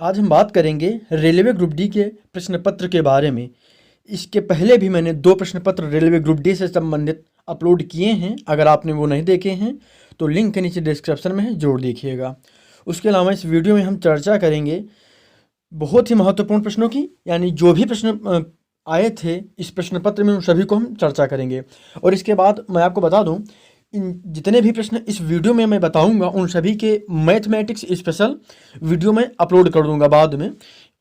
आज हम बात करेंगे रेलवे ग्रुप डी के प्रश्न पत्र के बारे में। इसके पहले भी मैंने 2 प्रश्न पत्र रेलवे ग्रुप डी से संबंधित अपलोड किए हैं। अगर आपने वो नहीं देखे हैं तो लिंक के नीचे डिस्क्रिप्शन में है, ज़रूर देखिएगा। उसके अलावा इस वीडियो में हम चर्चा करेंगे बहुत ही महत्वपूर्ण प्रश्नों की, यानी जो भी प्रश्न आए थे इस प्रश्न पत्र में उन सभी को हम चर्चा करेंगे। और इसके बाद मैं आपको बता दूं, इन जितने भी प्रश्न इस वीडियो में मैं बताऊंगा उन सभी के मैथमेटिक्स स्पेशल वीडियो में अपलोड कर दूंगा बाद में।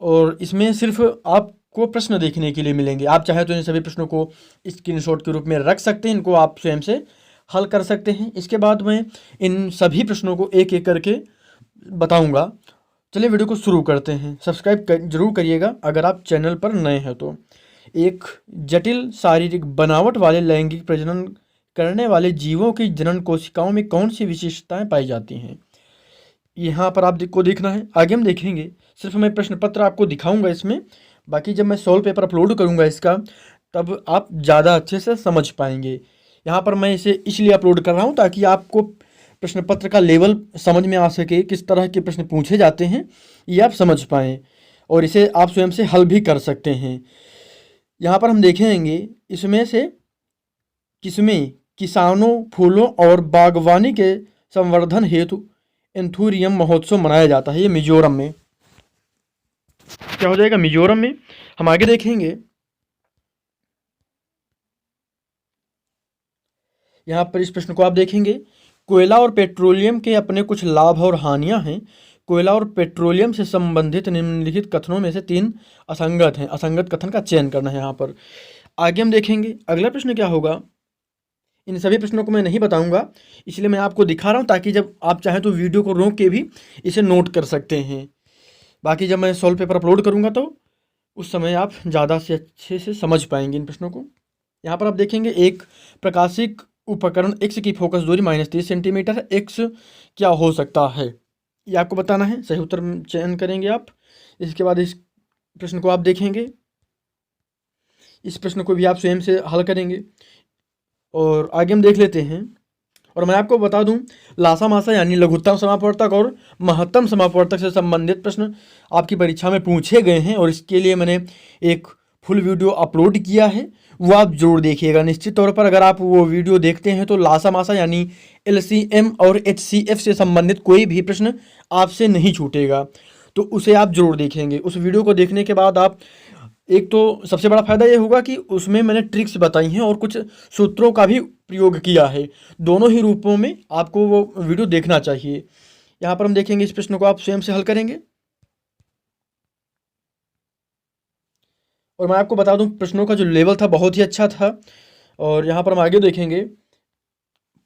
और इसमें सिर्फ आपको प्रश्न देखने के लिए मिलेंगे। आप चाहे तो इन सभी प्रश्नों को स्क्रीनशॉट के रूप में रख सकते हैं, इनको आप स्वयं से हल कर सकते हैं। इसके बाद मैं इन सभी प्रश्नों को एक एक करके बताऊंगा। चलिए वीडियो को शुरू करते हैं। सब्सक्राइब जरूर करिएगा अगर आप चैनल पर नए हैं तो। एक जटिल शारीरिक बनावट वाले लैंगिक प्रजनन करने वाले जीवों की जनन कोशिकाओं में कौन सी विशेषताएं पाई जाती हैं, यहाँ पर आपको देखना है। आगे हम देखेंगे, सिर्फ मैं प्रश्न पत्र आपको दिखाऊंगा इसमें, बाकी जब मैं सॉल्व पेपर अपलोड करूंगा इसका तब आप ज़्यादा अच्छे से समझ पाएंगे। यहाँ पर मैं इसे इसलिए अपलोड कर रहा हूँ ताकि आपको प्रश्न पत्र का लेवल समझ में आ सके, किस तरह के प्रश्न पूछे जाते हैं ये आप समझ पाएँ और इसे आप स्वयं से हल भी कर सकते हैं। यहाँ पर हम देखेंगे इसमें से किसमें किसानों, फूलों और बागवानी के संवर्धन हेतु एंथूरियम महोत्सव मनाया जाता है। ये मिजोरम में, क्या हो जाएगा, मिजोरम में। हम आगे देखेंगे, यहाँ पर इस प्रश्न को आप देखेंगे, कोयला और पेट्रोलियम के अपने कुछ लाभ और हानियां हैं। कोयला और पेट्रोलियम से संबंधित निम्नलिखित कथनों में से 3 असंगत हैं। असंगत कथन का चयन करना है यहाँ पर। आगे हम देखेंगे अगला प्रश्न क्या होगा। इन सभी प्रश्नों को मैं नहीं बताऊंगा, इसलिए मैं आपको दिखा रहा हूं ताकि जब आप चाहें तो वीडियो को रोक के भी इसे नोट कर सकते हैं। बाकी जब मैं सॉल्व पेपर अपलोड करूंगा तो उस समय आप ज़्यादा से अच्छे से समझ पाएंगे इन प्रश्नों को। यहाँ पर आप देखेंगे, एक प्रकाशिक उपकरण एक्स की फोकस दूरी -30 सेंटीमीटर है। एक्स क्या हो सकता है ये आपको बताना है। सही उत्तर चयन करेंगे आप। इसके बाद इस प्रश्न को आप देखेंगे, इस प्रश्न को भी आप स्वयं से हल करेंगे। और आगे हम देख लेते हैं, और मैं आपको बता दूं, लासा मासा यानी लघुत्तम समापवर्तक और महत्तम समापवर्तक से संबंधित प्रश्न आपकी परीक्षा में पूछे गए हैं और इसके लिए मैंने एक फुल वीडियो अपलोड किया है, वो आप जरूर देखिएगा। निश्चित तौर पर अगर आप वो वीडियो देखते हैं तो लासा मासा यानी LCM और HCF से संबंधित कोई भी प्रश्न आपसे नहीं छूटेगा, तो उसे आप जरूर देखेंगे। उस वीडियो को देखने के बाद आप, एक तो सबसे बड़ा फायदा ये होगा कि उसमें मैंने ट्रिक्स बताई हैं और कुछ सूत्रों का भी प्रयोग किया है। दोनों ही रूपों में आपको वो वीडियो देखना चाहिए। यहाँ पर हम देखेंगे, इस प्रश्न को आप स्वयं से हल करेंगे। और मैं आपको बता दूं, प्रश्नों का जो लेवल था बहुत ही अच्छा था। और यहाँ पर हम आगे देखेंगे,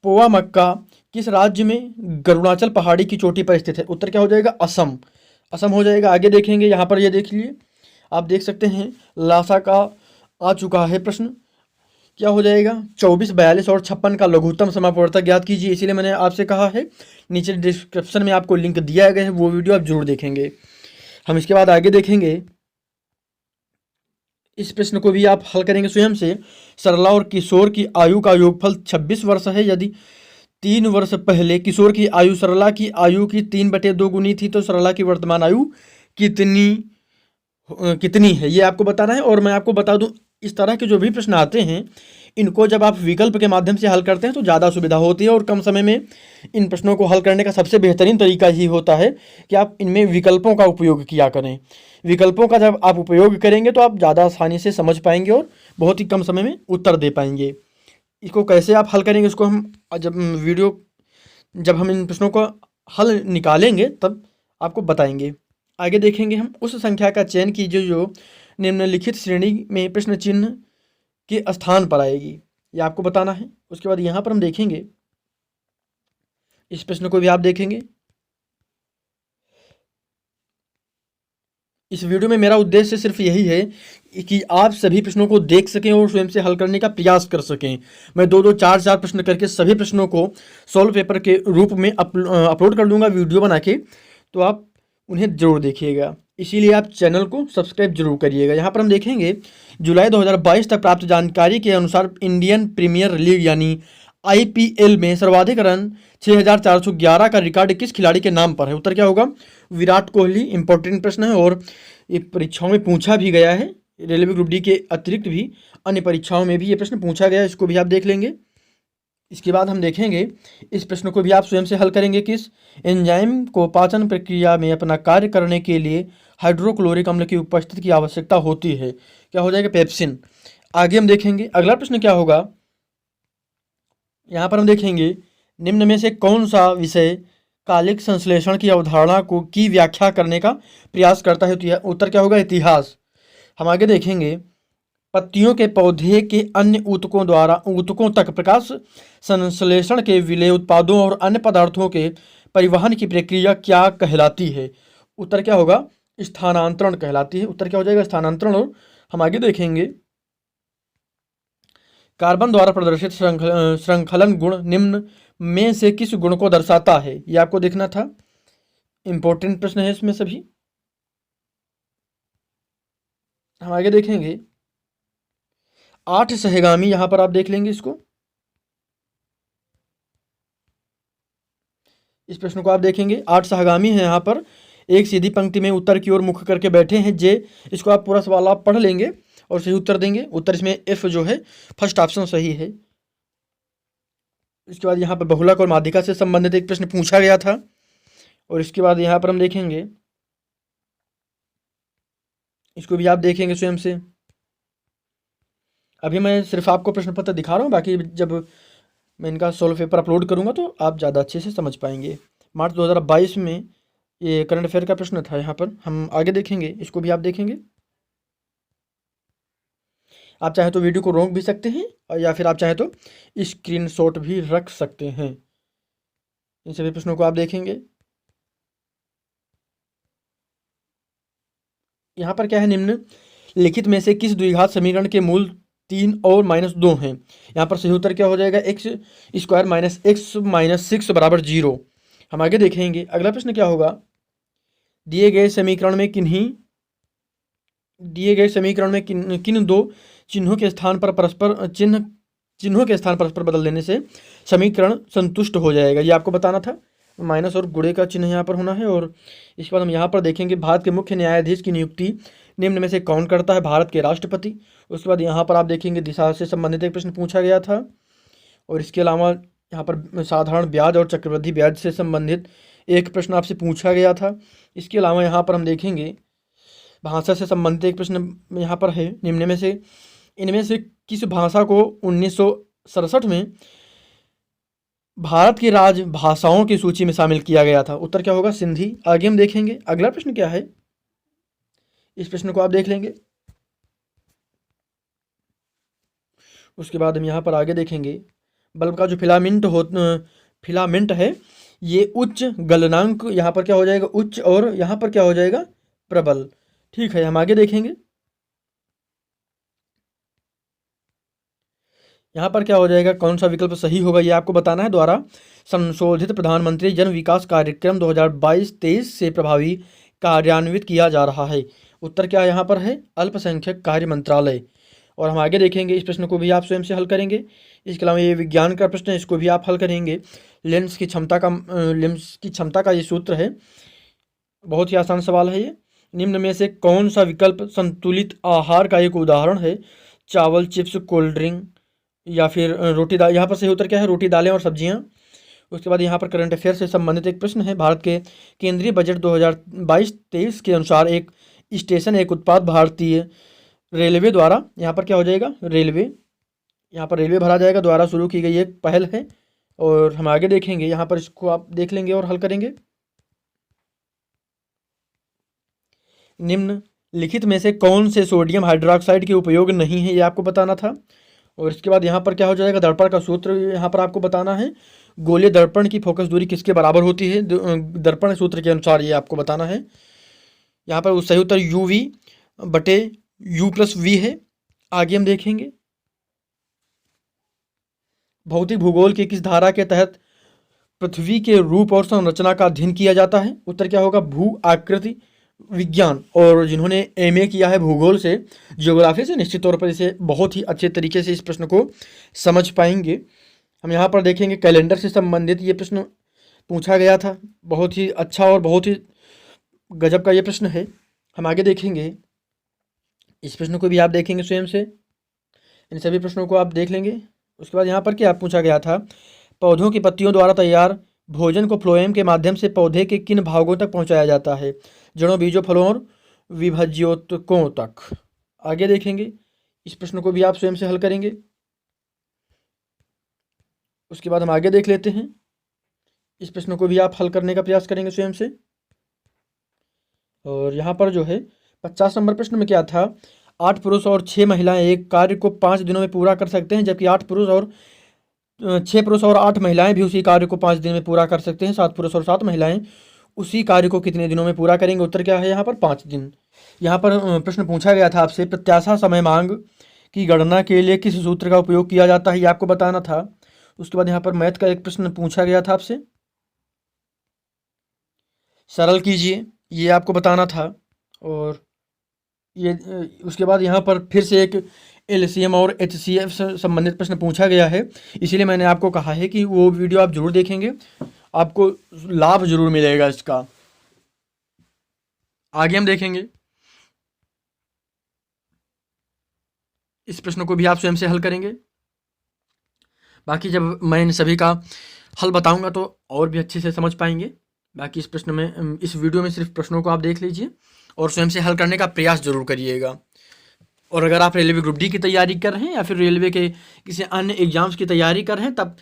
पोवा मक्का किस राज्य में गरुड़ाचल पहाड़ी की चोटी पर स्थित है। उत्तर क्या हो जाएगा, असम। असम हो जाएगा। आगे देखेंगे, यहाँ पर ये देख लिए, आप देख सकते हैं लासा का आ चुका है प्रश्न। क्या हो जाएगा, 24, 42 और 56 का लघुत्तम समापवर्तक ज्ञात कीजिए। इसीलिए मैंने आपसे कहा है, नीचे डिस्क्रिप्शन में आपको लिंक दिया गया है, वो वीडियो आप जरूर देखेंगे। हम इसके बाद आगे देखेंगे, इस प्रश्न को भी आप हल करेंगे स्वयं से। सरला और किशोर की आयु का योगफल 26 वर्ष है। यदि 3 वर्ष पहले किशोर की आयु सरला की आयु की 3/2 गुनी थी तो सरला की वर्तमान आयु कितनी है, ये आपको बताना है। और मैं आपको बता दूं, इस तरह के जो भी प्रश्न आते हैं इनको जब आप विकल्प के माध्यम से हल करते हैं तो ज़्यादा सुविधा होती है और कम समय में इन प्रश्नों को हल करने का सबसे बेहतरीन तरीका ही होता है कि आप इनमें विकल्पों का उपयोग किया करें। विकल्पों का जब आप उपयोग करेंगे तो आप ज़्यादा आसानी से समझ पाएंगे और बहुत ही कम समय में उत्तर दे पाएंगे। इसको कैसे आप हल करेंगे, इसको हम जब हम इन प्रश्नों को हल निकालेंगे तब आपको बताएंगे। आगे देखेंगे, हम उस संख्या का चयन कीजिए जो निम्नलिखित श्रेणी में प्रश्न चिन्ह के स्थान पर आएगी, ये आपको बताना है। उसके बाद यहाँ पर हम देखेंगे, इस प्रश्न को भी आप देखेंगे। इस वीडियो में मेरा उद्देश्य सिर्फ यही है कि आप सभी प्रश्नों को देख सकें और स्वयं से हल करने का प्रयास कर सकें। मैं 2-2, 4-4 प्रश्न करके सभी प्रश्नों को सॉल्व पेपर के रूप में अपलोड कर दूंगा वीडियो बना के, तो आप उन्हें जरूर देखिएगा। इसीलिए आप चैनल को सब्सक्राइब जरूर करिएगा। यहाँ पर हम देखेंगे, जुलाई 2022 तक प्राप्त जानकारी के अनुसार इंडियन प्रीमियर लीग यानी आईपीएल में सर्वाधिक रन 6411 का रिकॉर्ड किस खिलाड़ी के नाम पर है? उत्तर क्या होगा? विराट कोहली। इंपॉर्टेंट प्रश्न है और ये परीक्षाओं में पूछा भी गया है। रेलवे ग्रुप डी के अतिरिक्त भी अन्य परीक्षाओं में भी ये प्रश्न पूछा गया है, इसको भी आप देख लेंगे। इसके बाद हम देखेंगे, इस प्रश्न को भी आप स्वयं से हल करेंगे। किस एंजाइम को पाचन प्रक्रिया में अपना कार्य करने के लिए हाइड्रोक्लोरिक अम्ल की उपस्थिति की आवश्यकता होती है? क्या हो जाएगा? पेप्सिन। आगे हम देखेंगे अगला प्रश्न क्या होगा। यहाँ पर हम देखेंगे, निम्न में से कौन सा विषय कालिक संश्लेषण की अवधारणा को की व्याख्या करने का प्रयास करता है? तो उत्तर क्या होगा? इतिहास। हम आगे देखेंगे, पत्तियों के पौधे के अन्य ऊतकों तक प्रकाश संश्लेषण के विलेय उत्पादों और अन्य पदार्थों के परिवहन की प्रक्रिया क्या कहलाती है? उत्तर क्या होगा? स्थानांतरण कहलाती है। उत्तर क्या हो जाएगा? स्थानांतरण। और हम आगे देखेंगे, कार्बन द्वारा प्रदर्शित श्रृंखलन गुण निम्न में से किस गुण को दर्शाता है? ये आपको देखना था। इंपॉर्टेंट प्रश्न है इसमें सभी। हम आगे देखेंगे, 8 सहगामी, यहां पर आप देख लेंगे इसको। इस प्रश्न को आप देखेंगे, 8 सहगामी है यहाँ पर, एक सीधी पंक्ति में उत्तर की ओर मुख करके बैठे हैं। जे इसको आप पूरा सवाल आप पढ़ लेंगे और सही उत्तर देंगे। उत्तर इसमें एफ जो है फर्स्ट ऑप्शन सही है। इसके बाद यहाँ पर बहुलक और माध्यिका से संबंधित एक प्रश्न पूछा गया था। और इसके बाद यहाँ पर हम देखेंगे, इसको भी आप देखेंगे स्वयं से। अभी मैं सिर्फ आपको प्रश्न पत्र दिखा रहा हूँ, बाकी जब मैं इनका सोल्व पेपर अपलोड करूँगा तो आप ज़्यादा अच्छे से समझ पाएंगे। मार्च 2022 में ये करंट अफेयर का प्रश्न था। यहाँ पर हम आगे देखेंगे, इसको भी आप देखेंगे। आप चाहे तो वीडियो को रोक भी सकते हैं और या फिर आप चाहे तो स्क्रीनशॉट भी रख सकते हैं। इन सभी प्रश्नों को आप देखेंगे। यहाँ पर क्या है, निम्न लिखित में से किस द्विघात समीकरण के मूल 3 और -2 हैं? यहाँ पर सही उत्तर क्या हो जाएगा? x² - x - 6 बराबर 0। हम आगे देखेंगे अगला प्रश्न क्या होगा। दिए गए समीकरण में किन दो चिन्हों के स्थान पर परस्पर बदल देने से समीकरण संतुष्ट हो जाएगा? ये आपको बताना था। माइनस और गुणे का चिन्ह यहाँ पर होना है। और इसके बाद हम यहाँ पर देखेंगे, भारत के मुख्य न्यायाधीश की नियुक्ति निम्न में से कौन करता है? भारत के राष्ट्रपति। उसके बाद यहाँ पर आप देखेंगे, दिशा से संबंधित एक प्रश्न पूछा गया था। और इसके अलावा यहाँ पर साधारण ब्याज और चक्रवृद्धि ब्याज से संबंधित एक प्रश्न आपसे पूछा गया था। इसके अलावा यहाँ पर हम देखेंगे, भाषा से संबंधित एक प्रश्न यहाँ पर है, निम्न में से इनमें से किस भाषा को 1967 में भारत की राजभाषाओं की सूची में शामिल किया गया था? उत्तर क्या होगा? सिंधी। आगे हम देखेंगे अगला प्रश्न क्या है, इस प्रश्न को आप देख लेंगे। उसके बाद हम यहाँ पर आगे देखेंगे, बल्ब का जो फिलामेंट है ये उच्च गलनांक, यहाँ पर क्या हो जाएगा? उच्च। और यहाँ पर क्या हो जाएगा? प्रबल। ठीक है, हम आगे देखेंगे। यहाँ पर क्या हो जाएगा? कौन सा विकल्प सही होगा ये आपको बताना है। द्वारा संशोधित प्रधानमंत्री जन विकास कार्यक्रम 2022-23 से प्रभावी कार्यान्वित किया जा रहा है? उत्तर क्या यहाँ पर है? अल्पसंख्यक कार्य मंत्रालय। और हम आगे देखेंगे, इस प्रश्न को भी आप स्वयं से हल करेंगे। इसके अलावा ये विज्ञान का प्रश्न है, इसको भी आप हल करेंगे। लेंस की क्षमता का ये सूत्र है, बहुत ही आसान सवाल है ये। निम्न में से कौन सा विकल्प संतुलित आहार का एक उदाहरण है? चावल, चिप्स, कोल्ड ड्रिंक या फिर रोटी दाल। यहाँ पर सही उत्तर क्या है? रोटी, दालें और सब्जियाँ। उसके बाद यहाँ पर करंट अफेयर से संबंधित एक प्रश्न है, भारत के केंद्रीय बजट 2022-23 के अनुसार एक स्टेशन, एक उत्पाद भारतीय रेलवे द्वारा, यहाँ पर क्या हो जाएगा? रेलवे। यहाँ पर रेलवे भरा जाएगा, द्वारा शुरू की गई एक पहल है। और हम आगे देखेंगे, यहाँ पर इसको आप देख लेंगे और हल करेंगे। निम्न लिखित में से कौन से सोडियम हाइड्रोक्साइड के उपयोग नहीं है? ये आपको बताना था। और इसके बाद यहाँ पर क्या हो जाएगा? दर्पण का सूत्र यहाँ पर आपको बताना है। गोलीय दर्पण की फोकस दूरी किसके बराबर होती है? दर्पण सूत्र के अनुसार ये आपको बताना है। यहाँ पर सही उत्तर UV/U+V है। आगे हम देखेंगे, भौतिक भूगोल के किस धारा के तहत पृथ्वी के रूप और संरचना का अध्ययन किया जाता है? उत्तर क्या होगा? भू आकृति विज्ञान। और जिन्होंने MA किया है भूगोल से, ज्योग्राफी से, निश्चित तौर पर इसे बहुत ही अच्छे तरीके से इस प्रश्न को समझ पाएंगे। हम यहाँ पर देखेंगे कैलेंडर से संबंधित ये प्रश्न पूछा गया था। बहुत ही अच्छा और बहुत ही गजब का ये प्रश्न है। हम आगे देखेंगे, इस प्रश्न को भी आप देखेंगे स्वयं से, इन सभी प्रश्नों को आप देख लेंगे। उसके बाद यहाँ पर क्या पूछा गया था, पौधों की पत्तियों द्वारा तैयार भोजन को फ्लोएम के माध्यम से पौधे के किन भागों तक पहुँचाया जाता है? जड़ों, बीजों, फलों और विभज्योतकों तक। आगे देखेंगे, इस प्रश्न को भी आप स्वयं से हल करेंगे। उसके बाद हम आगे देख लेते हैं, इस प्रश्न को भी आप हल करने का प्रयास करेंगे स्वयं से। और यहाँ पर जो है 50 नंबर प्रश्न में क्या था, 8 पुरुष और 6 महिलाएं एक कार्य को 5 दिनों में पूरा कर सकते हैं, जबकि 6 पुरुष और 8 महिलाएं भी उसी कार्य को 5 दिन में पूरा कर सकते हैं। 7 पुरुष और 7 महिलाएं उसी कार्य को कितने दिनों में पूरा करेंगे? उत्तर क्या है यहाँ पर? 5 दिन। यहाँ पर प्रश्न पूछा गया था आपसे, प्रत्याशा समय मांग की गणना के लिए किस सूत्र का उपयोग किया जाता है, ये आपको बताना था। उसके बाद यहाँ पर मैथ का एक प्रश्न पूछा गया था आपसे, सरल कीजिए, ये आपको बताना था। और ये उसके बाद यहाँ पर फिर से एक एलसीएम और एचसीएफ से संबंधित प्रश्न पूछा गया है, इसीलिए मैंने आपको कहा है कि वो वीडियो आप जरूर देखेंगे, आपको लाभ जरूर मिलेगा इसका। आगे हम देखेंगे, इस प्रश्न को भी आप स्वयं से हल करेंगे। बाकी जब मैं इन सभी का हल बताऊंगा तो और भी अच्छे से समझ पाएंगे। बाकी इस प्रश्न में, इस वीडियो में सिर्फ प्रश्नों को आप देख लीजिए और स्वयं से हल करने का प्रयास जरूर करिएगा। और अगर आप रेलवे ग्रुप डी की तैयारी कर रहे हैं या फिर रेलवे के किसी अन्य एग्जाम्स की तैयारी कर रहे हैं, तब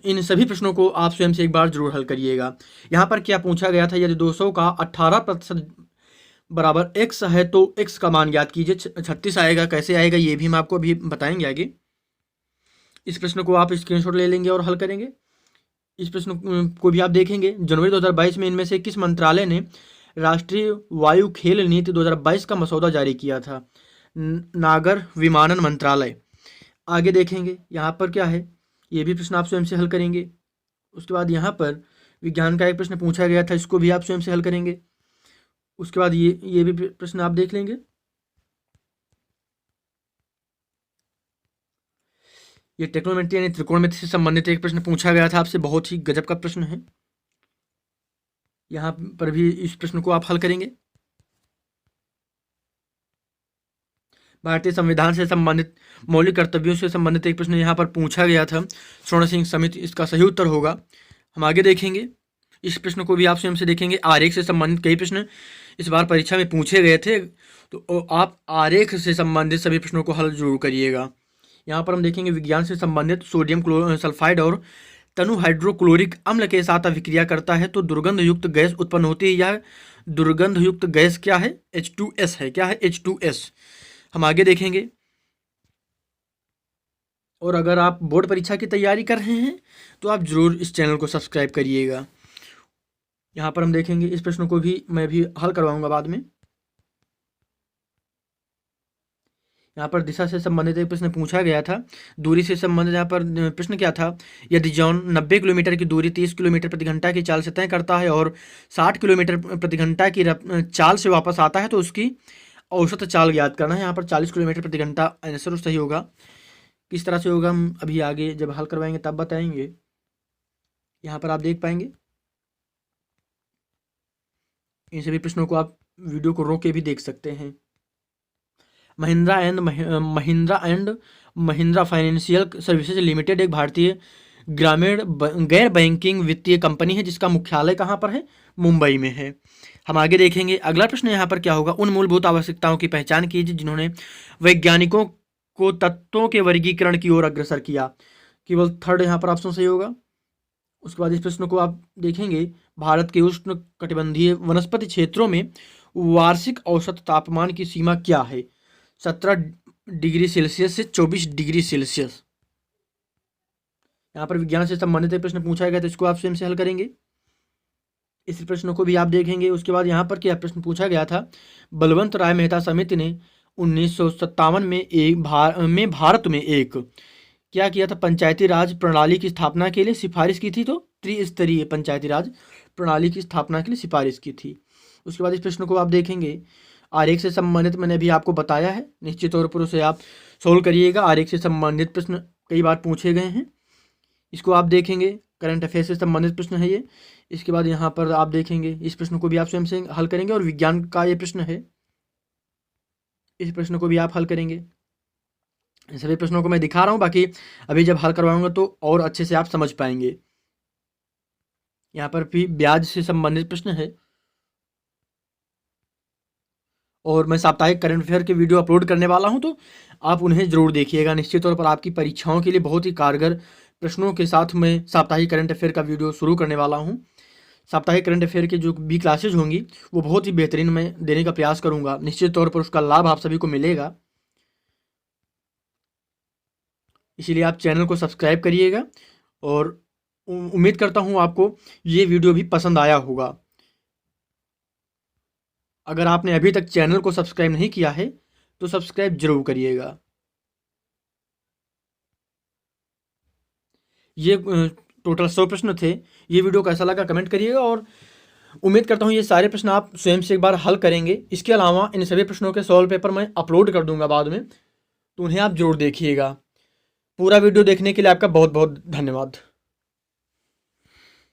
इन सभी प्रश्नों को आप स्वयं से एक बार जरूर हल करिएगा। यहाँ पर क्या पूछा गया था, यदि 200 का 18% बराबर x है तो x का मान ज्ञात कीजिए। 36 आएगा, कैसे आएगा ये भी हम आपको अभी बताएंगे आगे। इस प्रश्न को आप स्क्रीनशॉट ले लेंगे और हल करेंगे। इस प्रश्न को भी आप देखेंगे, जनवरी 2022 में इनमें से किस मंत्रालय ने राष्ट्रीय वायु खेल नीति 2022 का मसौदा जारी किया था? नागर विमानन मंत्रालय। आगे देखेंगे, यहाँ पर क्या है, ये भी प्रश्न आप स्वयं से हल करेंगे। उसके बाद यहाँ पर विज्ञान का एक प्रश्न पूछा गया था, इसको भी आप स्वयं से हल करेंगे। उसके बाद ये भी प्रश्न आप देख लेंगे। ये ट्रिग्नोमेट्री यानी त्रिकोणमिति से संबंधित एक प्रश्न पूछा गया था आपसे, बहुत ही गजब का प्रश्न है। यहाँ पर भी इस प्रश्न को आप हल करेंगे। भारतीय संविधान से संबंधित मौलिक कर्तव्यों से संबंधित एक प्रश्न यहाँ पर पूछा गया था, स्वर्ण सिंह समिति, इसका सही उत्तर होगा। हम आगे देखेंगे, इस प्रश्न को भी आप स्वयं से देखेंगे। आरेख से संबंधित कई प्रश्न इस बार परीक्षा में पूछे गए थे, तो आप आरेख से संबंधित सभी प्रश्नों को हल जरूर करिएगा। यहाँ पर हम देखेंगे, विज्ञान से संबंधित सोडियम सल्फाइड और तनु हाइड्रोक्लोरिक अम्ल के साथ अभिक्रिया करता है तो दुर्गंध युक्त गैस उत्पन्न होती है। यह दुर्गंध युक्त गैस क्या है? H2S है। क्या है? H2S। हम आगे देखेंगे। और अगर आप बोर्ड परीक्षा की तैयारी कर रहे हैं तो आप जरूर इस चैनल को सब्सक्राइब करिएगा। यहाँ पर हम देखेंगे, इस प्रश्न को भी मैं भी हल करवाऊंगा बाद में। यहाँ पर दिशा से संबंधित एक प्रश्न पूछा गया था, दूरी से संबंधित यहाँ पर प्रश्न क्या था, यदि जॉन 90 किलोमीटर की दूरी 30 किलोमीटर प्रति घंटा की चाल से तय करता है और 60 किलोमीटर प्रति घंटा की चाल से वापस आता है तो उसकी औसत चाल ज्ञात करना है। यहाँ पर 40 किलोमीटर प्रति घंटा आंसर सही होगा। किस तरह से होगा हम अभी आगे जब हल करवाएंगे तब बताएंगे। यहाँ पर आप देख पाएंगे, इन सभी प्रश्नों को आप वीडियो को रोक के भी देख सकते हैं। Mahindra and Mahindra financial services limited एक भारतीय ग्रामीण गैर बैंकिंग वित्तीय कंपनी है जिसका मुख्यालय कहाँ पर है? मुंबई में है। हम आगे देखेंगे, अगला प्रश्न यहाँ पर क्या होगा, उन मूलभूत आवश्यकताओं की पहचान कीजिए जिन्होंने वैज्ञानिकों को तत्वों के वर्गीकरण की ओर अग्रसर किया। केवल थर्ड यहाँ पर ऑप्शन सही होगा। उसके बाद इस प्रश्न को आप देखेंगे, भारत के उष्ण कटिबंधीय वनस्पति क्षेत्रों में वार्षिक औसत तापमान की सीमा क्या है? 17 डिग्री सेल्सियस से 24 डिग्री सेल्सियस। यहाँ पर विज्ञान से संबंधित एक प्रश्न पूछा गया तो इसको आप स्वयं से हल करेंगे। इस प्रश्न को भी आप देखेंगे। उसके बाद यहाँ पर क्या प्रश्न पूछा गया था, बलवंत राय मेहता समिति ने 1957 में भारत में एक क्या किया था, पंचायती राज प्रणाली की स्थापना के लिए सिफारिश की थी, तो त्रिस्तरीय पंचायती राज प्रणाली की स्थापना के लिए सिफारिश की थी। उसके बाद इस प्रश्न को आप देखेंगे, आरेख से संबंधित मैंने अभी आपको बताया है, निश्चित तौर पर उसे आप सोल्व करिएगा। आरेख से संबंधित प्रश्न कई बार पूछे गए हैं। इसको आप देखेंगे, करंट अफेयर से संबंधित प्रश्न है ये। इसके बाद यहाँ पर आप देखेंगे, इस प्रश्न को भी आप स्वयं से हल करेंगे, और विज्ञान का ये प्रश्न है, इस प्रश्न को भी आप हल करेंगे। इन सभी प्रश्नों को मैं दिखा रहा हूँ, बाकी अभी जब हल करवाऊंगा तो और अच्छे से आप समझ पाएंगे। यहाँ पर भी ब्याज से संबंधित प्रश्न है, और मैं साप्ताहिक करंट अफेयर के वीडियो अपलोड करने वाला हूं, तो आप उन्हें ज़रूर देखिएगा। निश्चित तौर पर आपकी परीक्षाओं के लिए बहुत ही कारगर प्रश्नों के साथ मैं साप्ताहिक करंट अफेयर का वीडियो शुरू करने वाला हूं। साप्ताहिक करंट अफेयर की जो भी क्लासेज होंगी वो बहुत ही बेहतरीन मैं देने का प्रयास करूंगा। निश्चित तौर पर उसका लाभ आप सभी को मिलेगा, इसीलिए आप चैनल को सब्सक्राइब करिएगा, और उम्मीद करता हूँ आपको ये वीडियो भी पसंद आया होगा। अगर आपने अभी तक चैनल को सब्सक्राइब नहीं किया है तो सब्सक्राइब जरूर करिएगा। ये टोटल 100 प्रश्न थे। ये वीडियो कैसा लगा कमेंट करिएगा, और उम्मीद करता हूँ ये सारे प्रश्न आप स्वयं से एक बार हल करेंगे। इसके अलावा इन सभी प्रश्नों के सॉल्व पेपर मैं अपलोड कर दूंगा बाद में, तो उन्हें आप जरूर देखिएगा। पूरा वीडियो देखने के लिए आपका बहुत बहुत धन्यवाद।